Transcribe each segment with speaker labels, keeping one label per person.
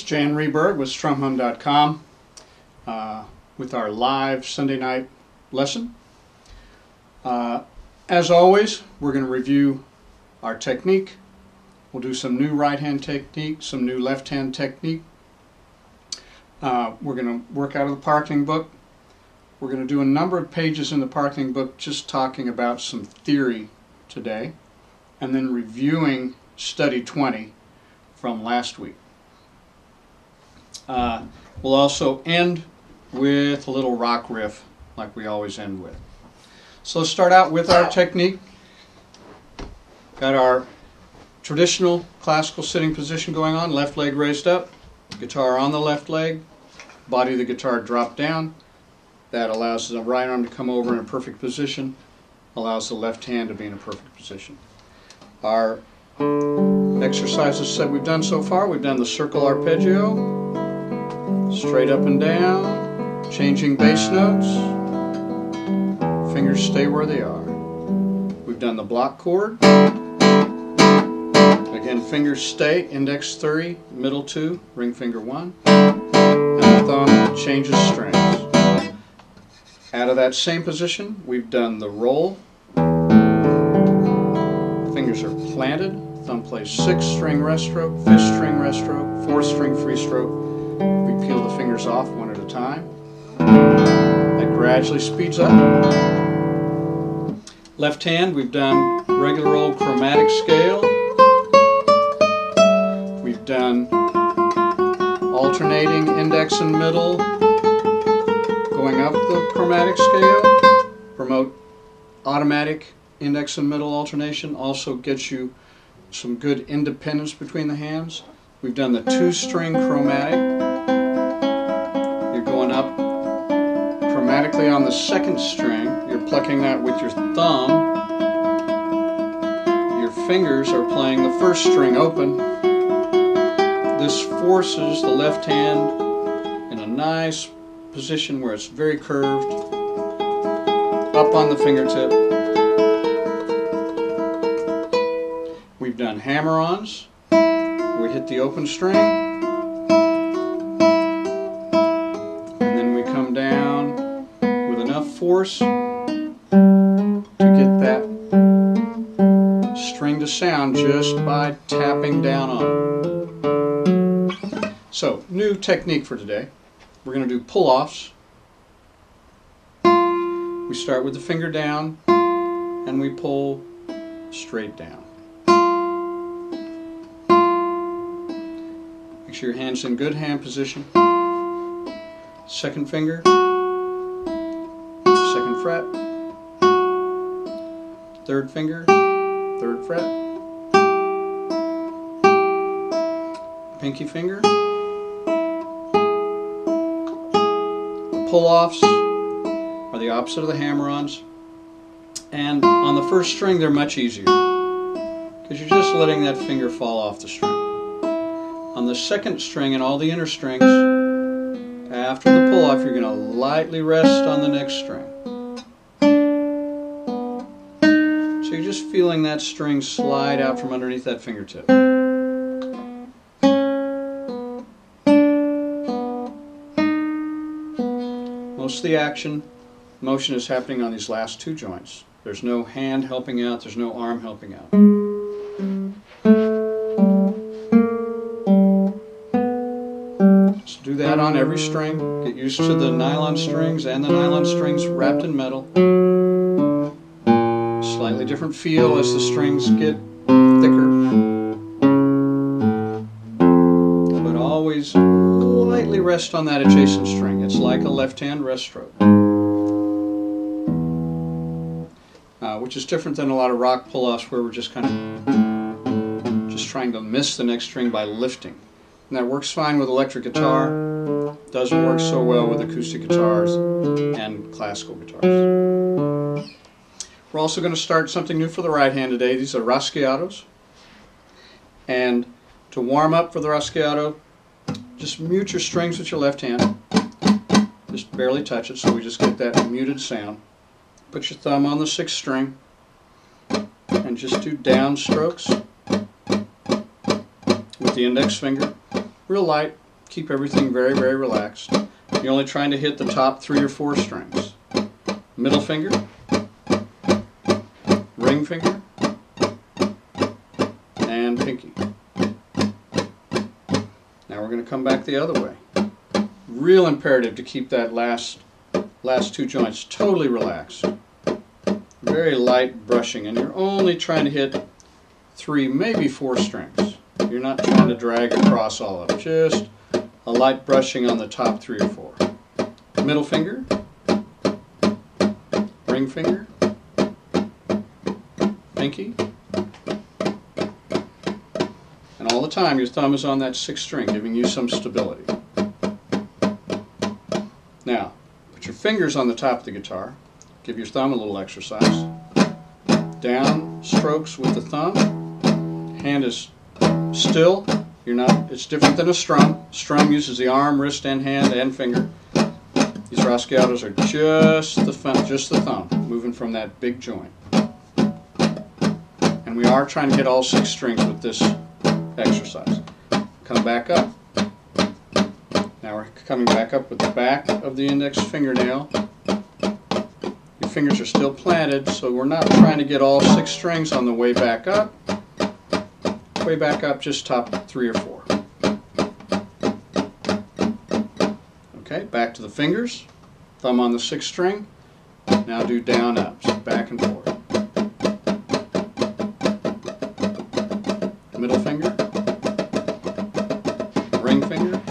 Speaker 1: Jan Ryberg with StrumHum.com with our live Sunday night lesson. As always, we're going to review our technique. We'll do some new right hand technique, some new left hand technique. We're going to work out of the Parking book. We're going to do a number of pages in the Parking book just talking about some theory today, and then reviewing Study 20 from last week. We'll also end with a little rock riff like we always end with. So let's start out with our technique. Got our traditional classical sitting position going on, left leg raised up, guitar on the left leg, body of the guitar dropped down. That allows the right arm to come over in a perfect position, allows the left hand to be in a perfect position. Our exercises that we've done so far, we've done the circle arpeggio, straight up and down, changing bass notes, fingers stay where they are. We've done the block chord, again fingers stay, index 3, middle 2, ring finger 1, and the thumb changes strings. Out of that same position, we've done the roll, fingers are planted, thumb plays 6th string rest stroke, 5th string rest stroke, 4th string free stroke. We peel the fingers off one at a time. That gradually speeds up. Left hand, we've done regular old chromatic scale. We've done alternating index and middle, going up the chromatic scale. Promote automatic index and middle alternation, also gets you some good independence between the hands. We've done the 2-string chromatic. You're going up chromatically on the 2nd string. You're plucking that with your thumb. Your fingers are playing the 1st string open. This forces the left hand in a nice position where it's very curved, up on the fingertip. We've done hammer-ons. We hit the open string, and then we come down with enough force to get that string to sound just by tapping down on it. So, new technique for today. We're going to do pull-offs. We start with the finger down, and we pull straight down. Make sure your hand's in good hand position. 2nd finger, 2nd fret, 3rd finger, 3rd fret, pinky finger. The pull-offs are the opposite of the hammer-ons, and on the 1st string they're much easier because you're just letting that finger fall off the string. On the 2nd string and all the inner strings, after the pull-off, you're going to lightly rest on the next string. So you're just feeling that string slide out from underneath that fingertip. Most of the motion is happening on these last 2 joints. There's no hand helping out, there's no arm helping out. Do that on every string. Get used to the nylon strings and the nylon strings wrapped in metal. Slightly different feel as the strings get thicker. But always lightly rest on that adjacent string. It's like a left-hand rest stroke. Which is different than a lot of rock pull-offs where we're just kind of trying to miss the next string by lifting. And that works fine with electric guitar, doesn't work so well with acoustic guitars and classical guitars. We're also going to start something new for the right hand today. These are rasgueados. And to warm up for the rasgueado, just mute your strings with your left hand. Just barely touch it so we just get that muted sound. Put your thumb on the 6th string and just do down strokes with the index finger. Real light, Keep everything very, very relaxed. You're only trying to hit the top 3 or 4 strings. Middle finger, ring finger, and pinky. Now we're going to come back the other way. Real imperative to keep that last 2 joints totally relaxed. Very light brushing, and you're only trying to hit 3, maybe 4 strings. You're not trying to drag across all of them. Just a light brushing on the top 3 or 4. Middle finger, ring finger, pinky, and all the time your thumb is on that 6th string, giving you some stability. Now, put your fingers on the top of the guitar. Give your thumb a little exercise. Down strokes with the thumb. Hand is still. It's different than a strum. Strum uses the arm, wrist, and hand and finger. These rasgueados are just the thumb, moving from that big joint. And we are trying to hit all 6 strings with this exercise. Come back up. Now we're coming back up with the back of the index fingernail. Your fingers are still planted, so we're not trying to get all 6 strings on the way back up. Way back up, just top 3 or 4. Okay, back to the fingers. Thumb on the 6th string. Now do down ups, back and forth. Middle finger. Ring finger.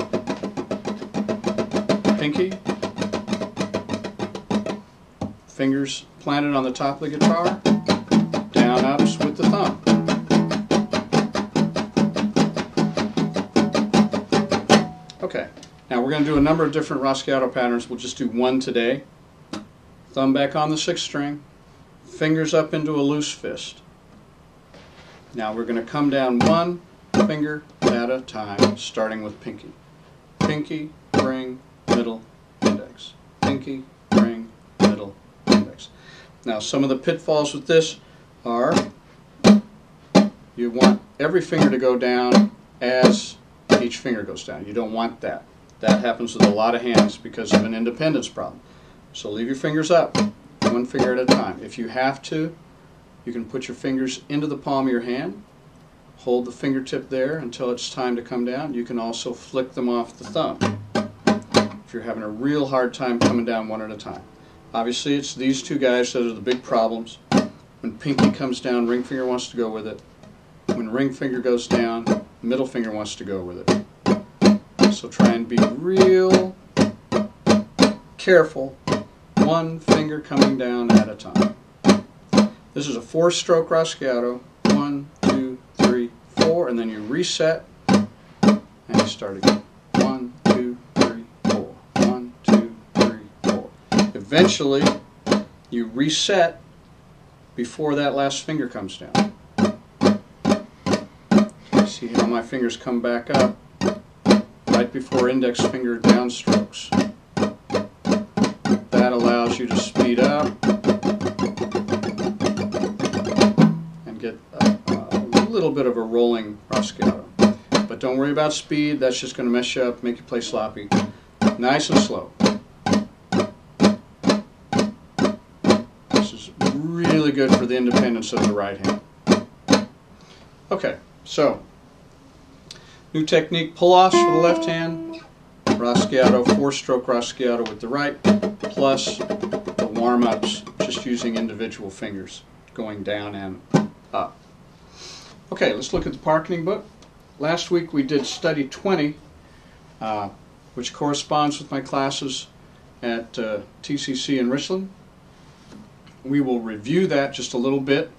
Speaker 1: Pinky. Fingers planted on the top of the guitar. Down ups with the thumb. Okay, now we're going to do a number of different rasgueado patterns. We'll just do one today. Thumb back on the 6th string, fingers up into a loose fist. Now we're going to come down 1 finger at a time, starting with pinky. Pinky, ring, middle, index. Pinky, ring, middle, index. Now some of the pitfalls with this are you want every finger to go down as each finger goes down. You don't want that. That happens with a lot of hands because of an independence problem. So leave your fingers up, 1 finger at a time. If you have to, you can put your fingers into the palm of your hand, hold the fingertip there until it's time to come down. You can also flick them off the thumb if you're having a real hard time coming down 1 at a time. Obviously it's these 2 guys that are the big problems. When pinky comes down, ring finger wants to go with it. When ring finger goes down, middle finger wants to go with it. So try and be real careful. 1 finger coming down at a time. This is a 4-stroke rasgueado. 1, 2, 3, 4, and then you reset and you start again. 1, 2, 3, 4. 1, 2, 3, 4. Eventually, you reset before that last finger comes down. See how my fingers come back up right before index finger downstrokes. That allows you to speed up and get a little bit of a rolling rasgueado. But don't worry about speed, that's just going to mess you up, make you play sloppy. Nice and slow. This is really good for the independence of the right hand. Okay, so new technique, pull-offs for the left hand, rasgueado, 4-stroke rasgueado with the right, plus the warm-ups, just using individual fingers, going down and up. Okay, let's look at the parketing book. Last week we did study 20, which corresponds with my classes at TCC in Richland. We will review that just a little bit.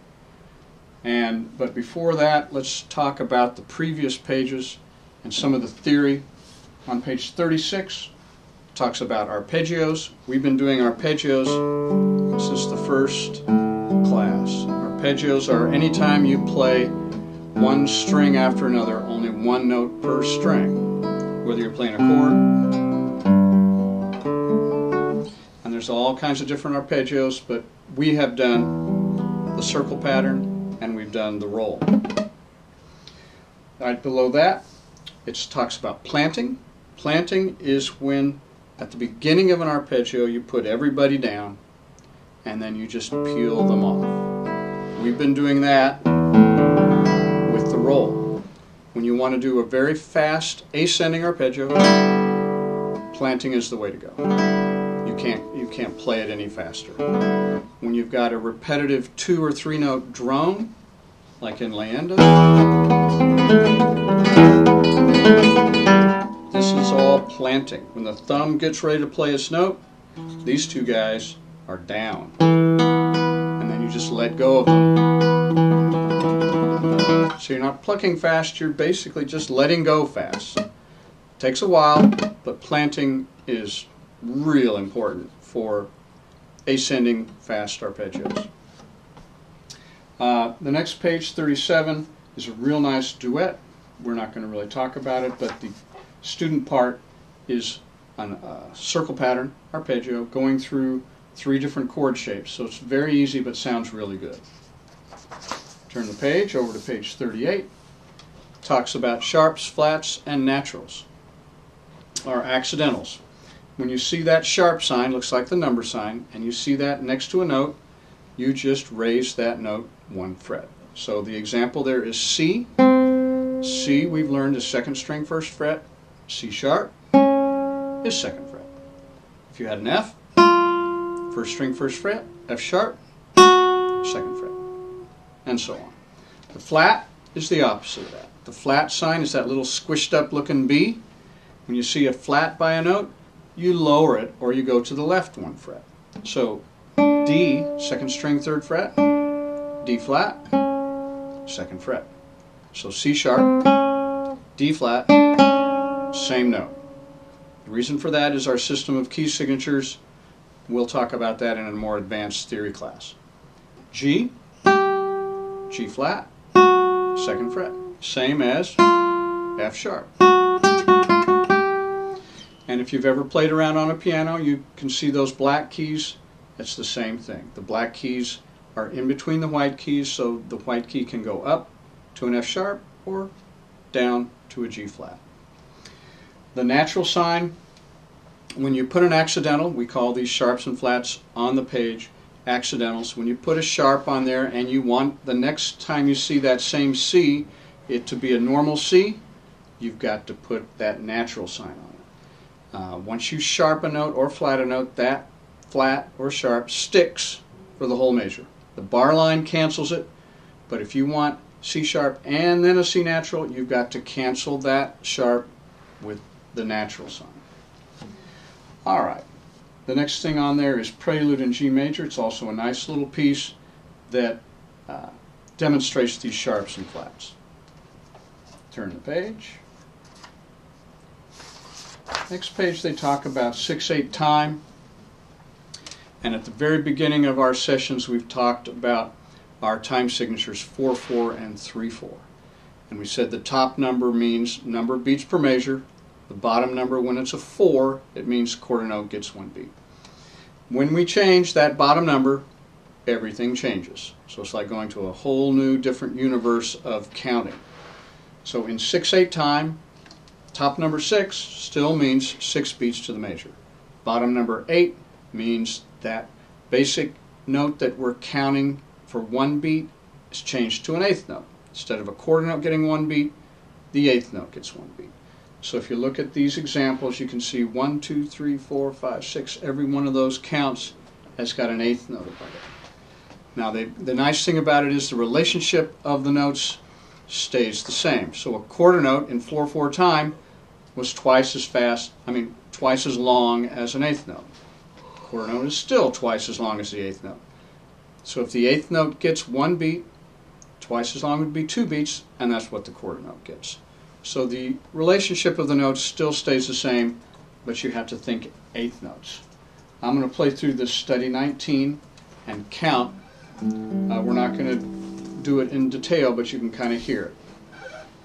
Speaker 1: But before that, let's talk about the previous pages and some of the theory. On page 36, it talks about arpeggios. We've been doing arpeggios since the first class. Arpeggios are any time you play 1 string after another, only 1 note per string, whether you're playing a chord. And there's all kinds of different arpeggios, but we have done the circle pattern and we've done the roll. Right below that, it talks about planting. Planting is when at the beginning of an arpeggio you put everybody down and then you just peel them off. We've been doing that with the roll. When you want to do a very fast ascending arpeggio, planting is the way to go. You can't play it any faster. When you've got a repetitive 2 or 3 note drone, like in Leander, this is all planting. When the thumb gets ready to play its note, these two guys are down. And then you just let go of them. So you're not plucking fast, you're basically just letting go fast. Takes a while, but planting is real important for ascending fast arpeggios. The next page, 37, is a real nice duet. We're not going to really talk about it, but the student part is a circle pattern arpeggio going through 3 different chord shapes. So it's very easy, but sounds really good. Turn the page over to page 38. Talks about sharps, flats, and naturals, or accidentals. When you see that sharp sign, looks like the number sign, and you see that next to a note, you just raise that note 1 fret. So the example there is C. C, we've learned, is 2nd string 1st fret. C sharp is 2nd fret. If you had an F, 1st string 1st fret, F sharp, 2nd fret, and so on. The flat is the opposite of that. The flat sign is that little squished up looking B. When you see a flat by a note, you lower it or you go to the left 1 fret. So D, 2nd string 3rd fret, D flat, 2nd fret. So C sharp, D flat, same note. The reason for that is our system of key signatures. We'll talk about that in a more advanced theory class. G, G flat, 2nd fret, same as F sharp. And if you've ever played around on a piano, you can see those black keys. It's the same thing. The black keys are in between the white keys, so the white key can go up to an F sharp or down to a G flat. The natural sign, when you put an accidental, we call these sharps and flats on the page accidentals. When you put a sharp on there and you want the next time you see that same C it to be a normal C, you've got to put that natural sign on it. Once you sharp a note or flat a note, that flat or sharp sticks for the whole measure. The bar line cancels it, but if you want C sharp and then a C natural, you've got to cancel that sharp with the natural sign. Alright, the next thing on there is Prelude in G major. It's also a nice little piece that demonstrates these sharps and flats. Turn the page. Next page they talk about 6/8 time, and at the very beginning of our sessions we've talked about our time signatures 4/4 and 3/4, and we said the top number means number of beats per measure, the bottom number, when it's a 4, it means quarter note gets 1 beat. When we change that bottom number, everything changes. So it's like going to a whole new different universe of counting. So in 6/8 time, top number 6 still means 6 beats to the measure. Bottom number 8 means that basic note that we're counting for 1 beat is changed to an 8th note. Instead of a quarter note getting 1 beat, the 8th note gets 1 beat. So if you look at these examples, you can see 1, 2, 3, 4, 5, 6. Every one of those counts has got an 8th note above it. Now the nice thing about it is the relationship of the notes stays the same. So a quarter note in 4/4 time was twice as long as an 8th note. Quarter note is still twice as long as the 8th note. So if the 8th note gets 1 beat, twice as long would be 2 beats, and that's what the quarter note gets. So the relationship of the notes still stays the same, but you have to think 8th notes. I'm going to play through this study 19 and count. We're not going to do it in detail, but you can kind of hear it.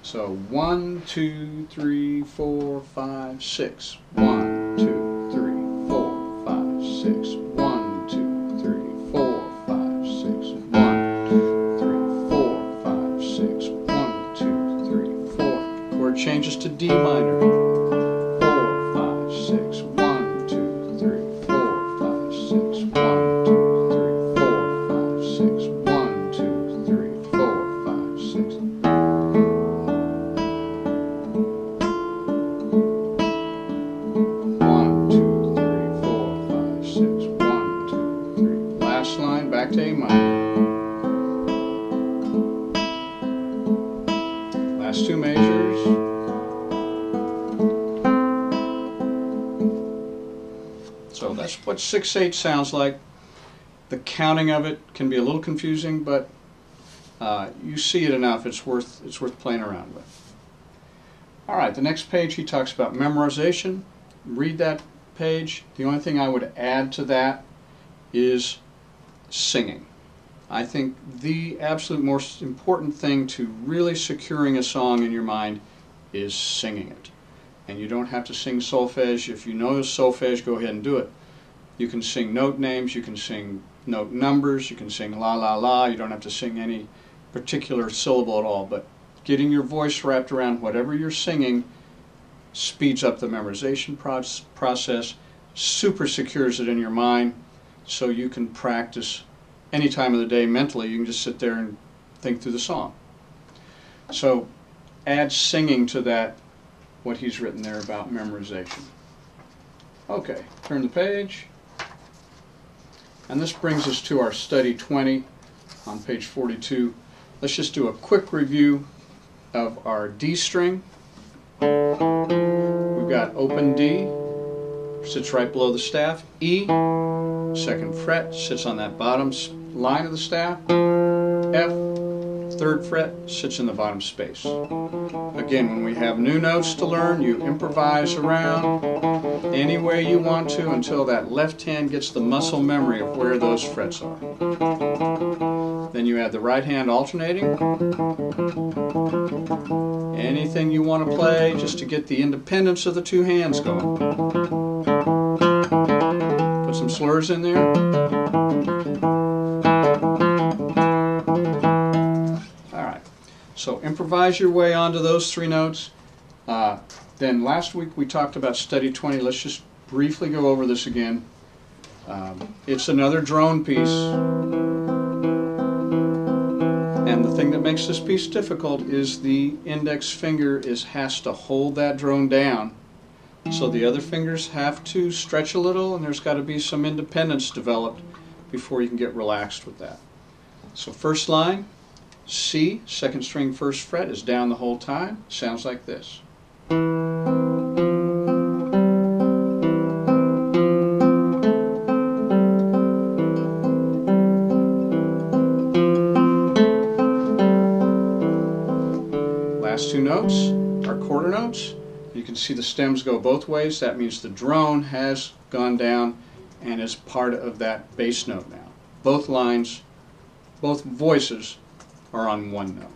Speaker 1: So 1, 2, 3, 4, 5, 6. 1, 2, 3, 4, 5, 6. 1, 2, 3, 4, 5, 6. 1, 2, 3, 4, 5, 6. 1, 2, 3, 4. Chord changes to D minor. 4, back to A minor. Last two measures. So that's what 6/8 sounds like. The counting of it can be a little confusing, but you see it enough. It's worth playing around with. All right, the next page he talks about memorization. Read that page. The only thing I would add to that is singing. I think the absolute most important thing to really securing a song in your mind is singing it. And you don't have to sing solfege. If you know solfege, go ahead and do it. You can sing note names, you can sing note numbers, you can sing la la la. You don't have to sing any particular syllable at all, but getting your voice wrapped around whatever you're singing speeds up the memorization process, super secures it in your mind, so you can practice any time of the day mentally. You can just sit there and think through the song. So add singing to that, what he's written there about memorization. Okay, turn the page. And this brings us to our study 20 on page 42. Let's just do a quick review of our D string. We've got open D, sits right below the staff. E, second fret, sits on that bottom line of the staff. F, third fret, sits in the bottom space. Again, when we have new notes to learn, you improvise around any way you want to until that left hand gets the muscle memory of where those frets are. Then you add the right hand alternating. Anything you want to play just to get the independence of the two hands going. Put some slurs in there. Alright, so improvise your way onto those three notes. Then last week we talked about study 20. Let's just briefly go over this again. It's another drone piece. And the thing that makes this piece difficult is the index finger has to hold that drone down. So the other fingers have to stretch a little, and there's got to be some independence developed before you can get relaxed with that. So first line, C, second string, first fret, is down the whole time. Sounds like this. Last two notes are quarter notes. You can see the stems go both ways. That means the drone has gone down and is part of that bass note now. Both lines, both voices are on one note.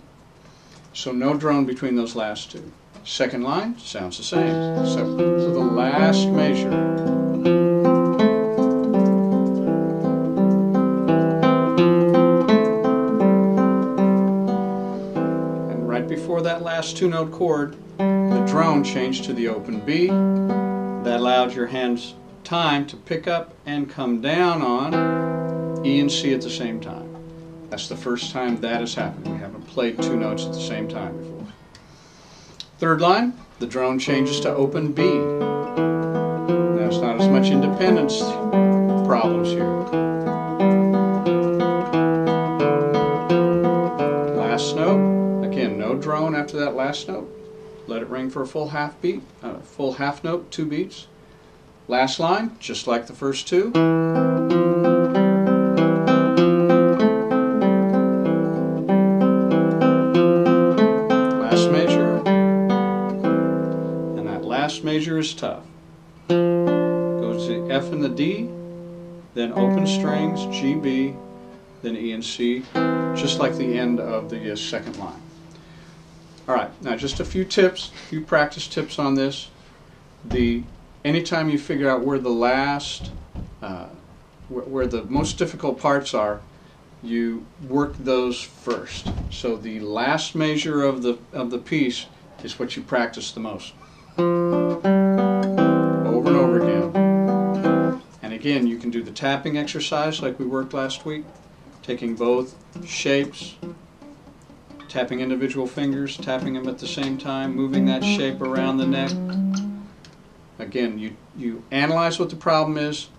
Speaker 1: So no drone between those last two. Second line sounds the same, except for the last measure. Before that last two-note chord, the drone changed to the open B. That allowed your hands time to pick up and come down on E and C at the same time. That's the first time that has happened. We haven't played two notes at the same time before. Third line, the drone changes to open B. There's not as much independence problems here. Last note. Again, no drone after that last note. Let it ring for a full half beat, full half note, 2 beats. Last line, just like the first two. Last measure. And that last measure is tough. Goes to F and the D, then open strings, G, B, then E and C, just like the end of the second line. Alright, now just a few tips, a few practice tips on this. Anytime you figure out where the where the most difficult parts are, you work those first. So the last measure of the piece is what you practice the most. Over and over again. And again, you can do the tapping exercise like we worked last week, taking both shapes, tapping individual fingers, tapping them at the same time, moving that shape around the neck. Again, you analyze what the problem is,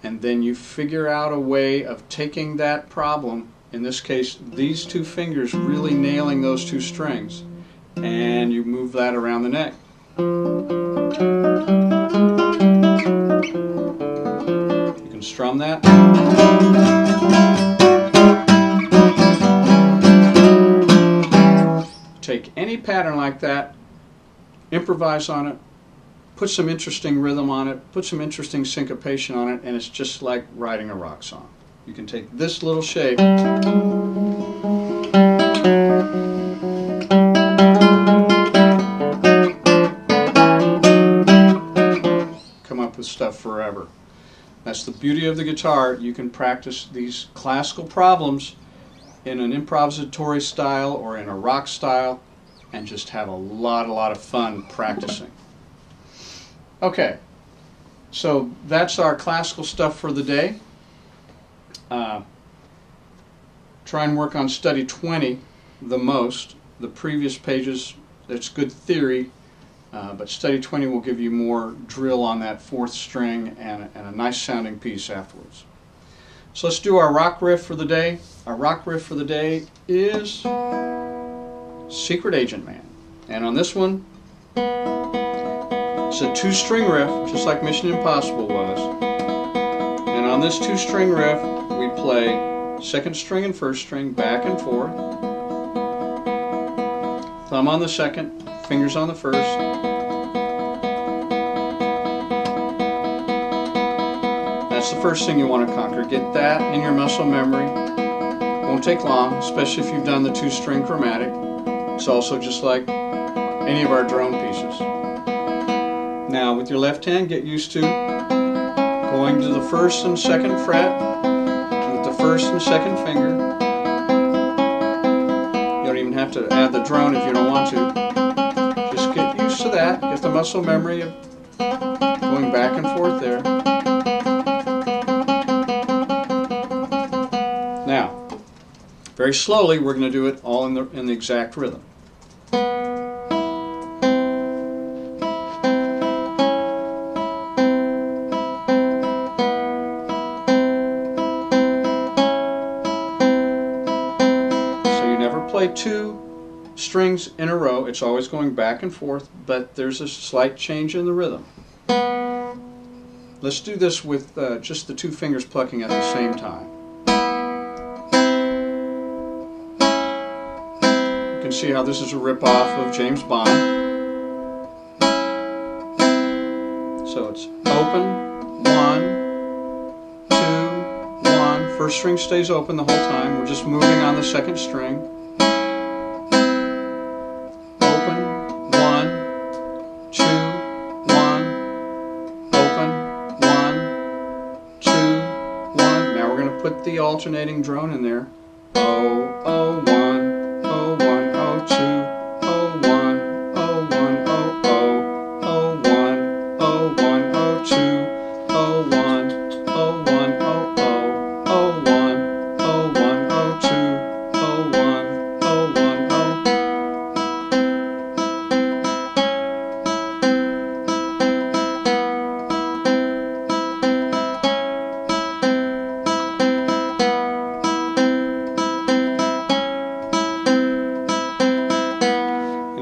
Speaker 1: and then you figure out a way of taking that problem, in this case these two fingers really nailing those two strings, and you move that around the neck. You can strum that. Take any pattern like that, improvise on it, put some interesting rhythm on it, put some interesting syncopation on it, and it's just like writing a rock song. You can take this little shape, come up with stuff forever. That's the beauty of the guitar. You can practice these classical problems in an improvisatory style or in a rock style and just have a lot of fun practicing. Okay, so that's our classical stuff for the day. Try and work on study 20 the most. The previous pages, that's good theory, but study 20 will give you more drill on that fourth string and a nice sounding piece afterwards. So let's do our rock riff for the day. Our rock riff for the day is Secret Agent Man. And on this one, it's a two-string riff, just like Mission Impossible was. And on this two-string riff, we play second string and first string back and forth. Thumb on the second, fingers on the first. That's the first thing you want to conquer. Get that in your muscle memory. Won't take long, especially if you've done the two-string chromatic. It's also just like any of our drone pieces. Now with your left hand, get used to going to the first and second fret with the first and second finger. You don't even have to add the drone if you don't want to. Just get used to that. Get the muscle memory of going back and forth there. Now, very slowly, we're going to do it all in the exact rhythm. Play two strings in a row. It's always going back and forth, but there's a slight change in the rhythm. Let's do this with just the two fingers plucking at the same time. You can see how this is a rip-off of James Bond. So it's open, 1, 2, 1. First string stays open the whole time. We're just moving on the second string. Put the alternating drone in there. Oh, oh, 1, oh, 1, oh, 2, oh, 1, oh, 1, oh, oh, oh, 1, oh, 1, oh, 2, oh, 1, oh, 1, oh, oh, oh, 1, oh, 1, oh, 2, oh, 1, oh, 1, oh.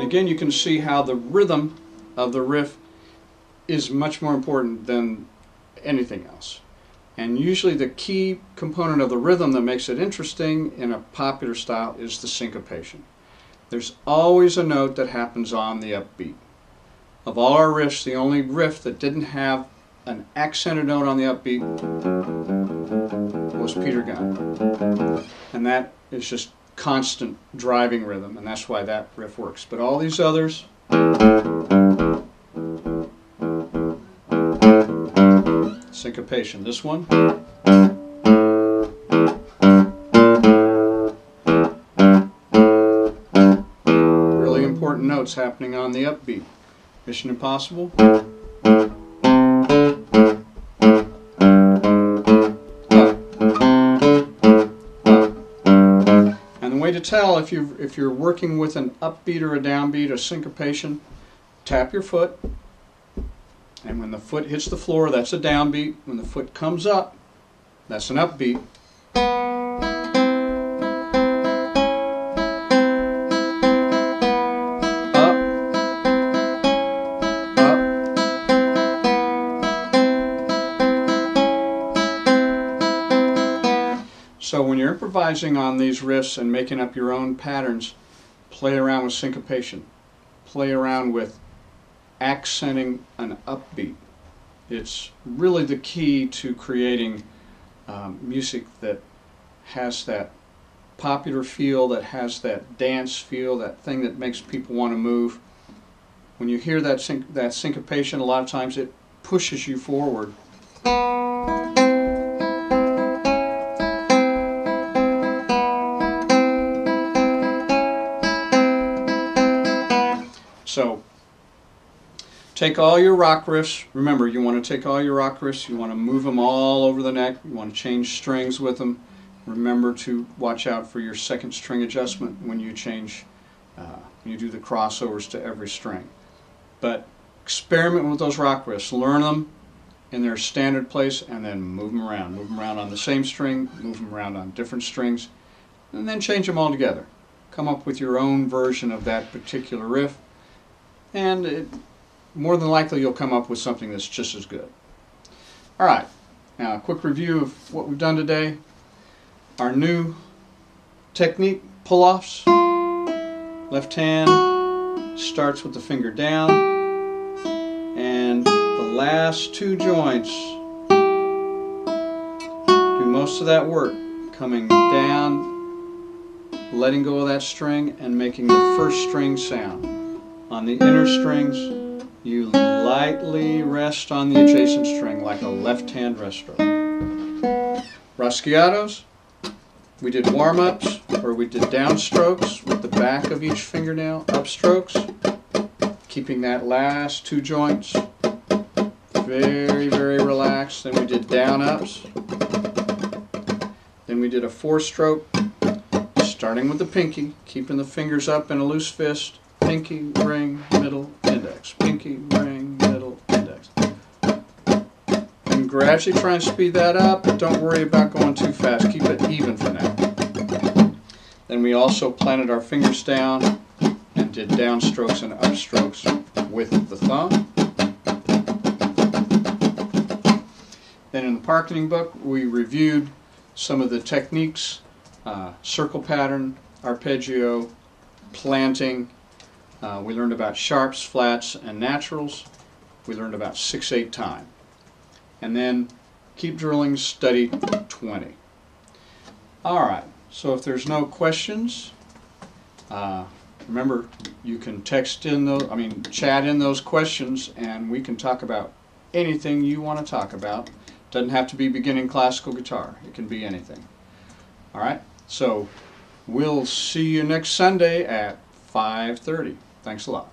Speaker 1: Again, you can see how the rhythm of the riff is much more important than anything else. And usually the key component of the rhythm that makes it interesting in a popular style is the syncopation. There's always a note that happens on the upbeat. Of all our riffs, the only riff that didn't have an accented note on the upbeat was Peter Gunn. And that is just constant driving rhythm, and that's why that riff works. But all these others, syncopation. This one, really important notes happening on the upbeat. Mission Impossible. Way to tell if you're working with an upbeat or a downbeat or syncopation, tap your foot, And when the foot hits the floor, that's a downbeat. When the foot comes up, that's an upbeat. So when you're improvising on these riffs and making up your own patterns, play around with syncopation. Play around with accenting an upbeat. It's really the key to creating music that has that popular feel, that has that dance feel, that thing that makes people want to move. When you hear that syncopation, a lot of times it pushes you forward. So, take all your rock riffs. Remember, you want to take all your rock riffs, you want to move them all over the neck, you want to change strings with them. Remember to watch out for your second string adjustment when you change, when you do the crossovers to every string. But experiment with those rock riffs. Learn them in their standard place and then move them around. Move them around on the same string, move them around on different strings, and then change them all together. Come up with your own version of that particular riff. And more than likely you'll come up with something that's just as good. Alright, now a quick review of what we've done today. Our new technique, pull-offs. Left hand starts with the finger down, and the last two joints do most of that work, coming down, letting go of that string, and making the first string sound. On the inner strings, you lightly rest on the adjacent string like a left-hand rest stroke. Rasgueados, we did warm-ups where we did downstrokes with the back of each fingernail, upstrokes, keeping that last two joints very, very relaxed. Then we did down-ups. Then we did a four-stroke, starting with the pinky, keeping the fingers up in a loose fist. Pinky, ring, middle, index. Pinky, ring, middle, index. And gradually try and speed that up, but don't worry about going too fast. Keep it even for now. Then we also planted our fingers down and did downstrokes and upstrokes with the thumb. Then in the parketing book, we reviewed some of the techniques, circle pattern, arpeggio, planting. We learned about sharps, flats, and naturals. We learned about 6/8 time. And then keep drilling, study 20. Alright, so if there's no questions, remember you can chat in those questions, and we can talk about anything you want to talk about. Doesn't have to be beginning classical guitar. It can be anything. Alright, so we'll see you next Sunday at 5:30. Thanks a lot.